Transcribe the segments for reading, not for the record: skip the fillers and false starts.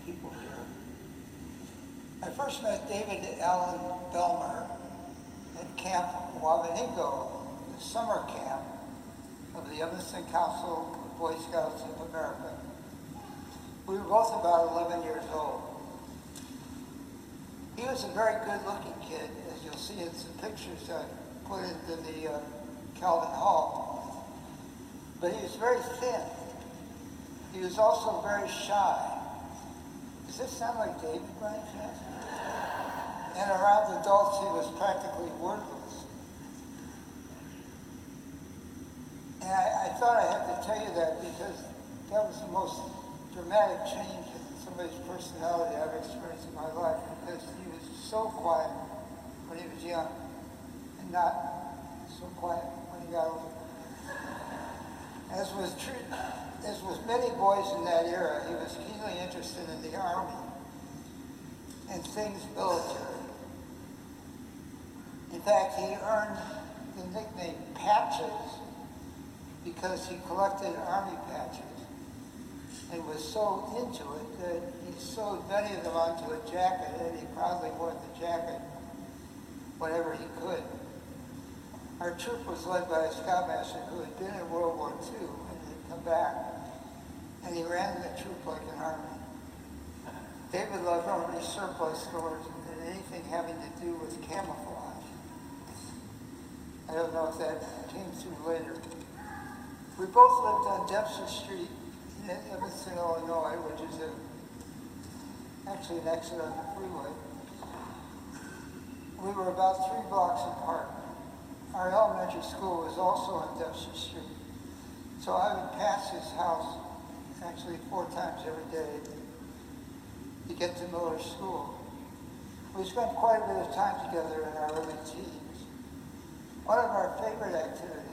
people here. I first met David Allen Belmer at Camp Wabaningo, the summer camp of the Evanston Council of Boy Scouts of America. We were both about 11 years old. He was a very good-looking kid, as you'll see in some pictures I put into the Calvin Hall. But he was very thin. He was also very shy. Does this sound like David by any chance? And around adults, he was practically wordless. And I thought I had to tell you that because that was the most dramatic change in somebody's personality I've experienced in my life, because he was so quiet when he was young and not so quiet when he got older. As was many boys in that era, he was keenly interested in the Army and things military. In fact, he earned the nickname Patches because he collected Army patches and was so into it that he sewed many of them onto a jacket, and he proudly wore the jacket whenever he could. Our troop was led by a scoutmaster who had been in World War II and had come back, and he ran the troop like an army. David loved Army surplus stores and anything having to do with camouflage. I don't know if that came through later. We both lived on Dempster Street in Evanston, Illinois, which is actually an exit on the freeway. We were about 3 blocks apart. Our elementary school was also on Dempster Street, so I would pass his house actually 4 times every day to get to Miller's school. We spent quite a bit of time together in our early teens. One of our favorite activities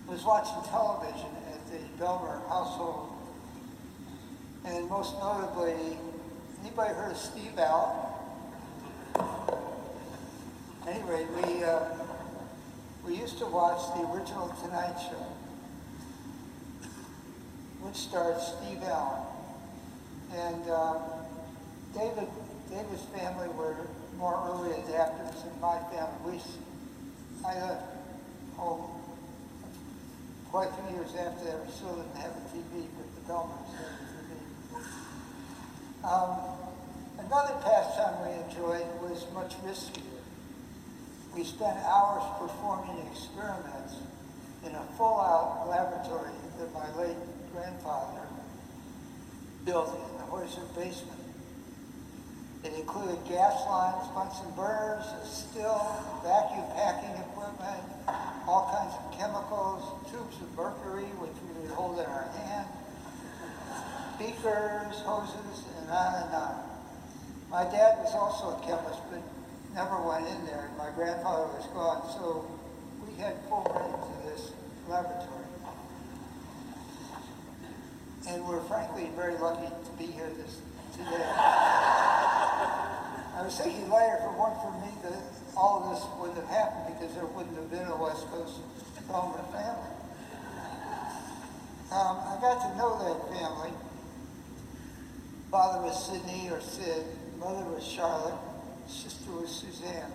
was watching television at the Belmer household. And most notably, anybody heard of Steve Allen? Anyway, we used to watch the original Tonight Show, which starred Steve Allen. And David's family were more early adapters than my family. I left home quite a few years after that. We still didn't have a TV, but the Belmers had a TV. Another pastime we enjoyed was much riskier. We spent hours performing experiments in a full-out laboratory that my late grandfather built in the Hoyser basement. It included gas lines, Bunsen burners, a still, vacuum packing equipment, all kinds of chemicals, tubes of mercury, which we would hold in our hand, beakers, hoses, and on and on. My dad was also a chemist, but never went in there. My grandfather was gone, so we had full reign to this laboratory. And we're frankly very lucky to be here today. I was thinking later, if it weren't for me, that all of this wouldn't have happened because there wouldn't have been a West Coast Belmer family. I got to know that family. Father was Sidney or Sid, mother was Charlotte, sister was Suzanne.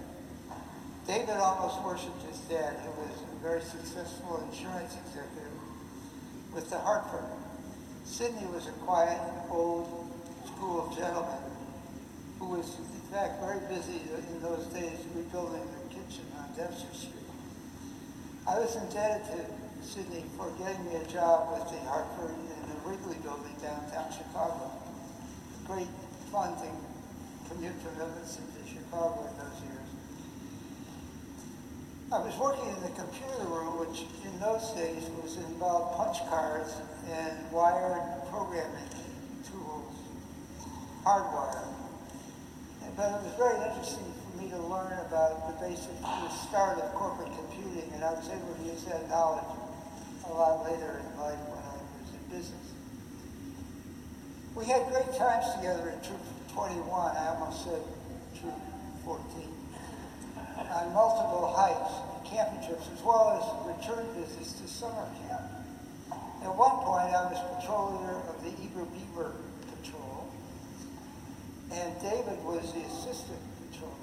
David almost worshipped his dad, who was a very successful insurance executive with the Hartford. Sidney was a quiet, old school of gentleman who was, in fact, very busy in those days rebuilding the kitchen on Dempster Street. I was indebted to Sidney for getting me a job with the Hartford in the Wrigley Building downtown Chicago. Great fun to commute from Evanston to Chicago in those years. I was working in the computer room, which in those days was involved punch cards and wired programming tools, hardwired. But it was very interesting for me to learn about the start of corporate computing, and I was able to use that knowledge a lot later in life when I was in business. We had great times together in Troop 21, I almost said Troop 14, on multiple hikes and camping trips, as well as return visits to summer camp. At one point, I was patrol leader of the Eager Beaver Patrol. artistic control.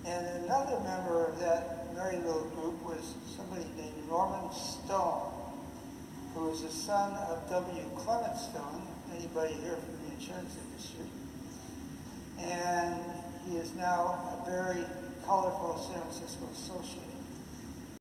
And another member of that merry little group was somebody named Norman Stone, who was the son of W. Clement Stone, anybody here from the insurance industry. And he is now a very colorful San Francisco associate.